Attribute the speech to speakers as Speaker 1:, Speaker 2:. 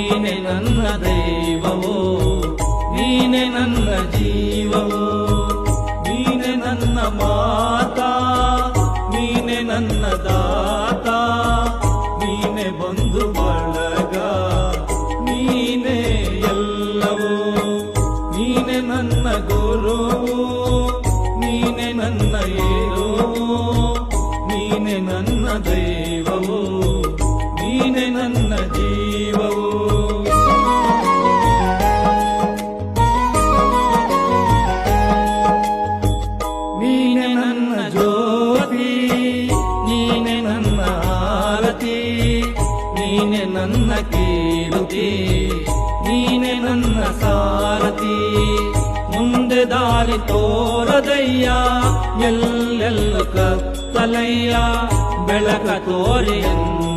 Speaker 1: ನೀನೆ ನನ್ನ ದೈವವೋ, ನೀನೆ ನನ್ನ ಜೀವವೋ, ನೀನೆ ನನ್ನ ಮಾತಾ, ನೀನೆ ನನ್ನ ದಾತ, ನೀನೆ ಬಂಧು ಬಳಗ, ನೀನೆ ಎಲ್ಲವೋ, ನೀನೆ ನನ್ನ ಗುರುವು, ನೀನೆ ನನ್ನ ಏರುವು, ನೀನೆ ನನ್ನ ದೈವವು, ನೀನೆ ನನ್ನ ಜೀವವು. ನೀನೆ ನನ್ನ ಜ್ಯೋತಿ, ನೀನೆ ನನ್ನ ಆರತಿ, ನೀನೆ ನನ್ನ ಕೀರ್ತಿ, ನೀನೆ ನನ್ನ ಸಾರಥಿ. ಮುಂದೆ ದಾರಿ ತೋರದಯ್ಯ, ಎಲ್ಲೆಲ್ಲೂ ಕತ್ತಲಯ್ಯ, ಬೆಳಕ ತೋರಿಯನ್ನು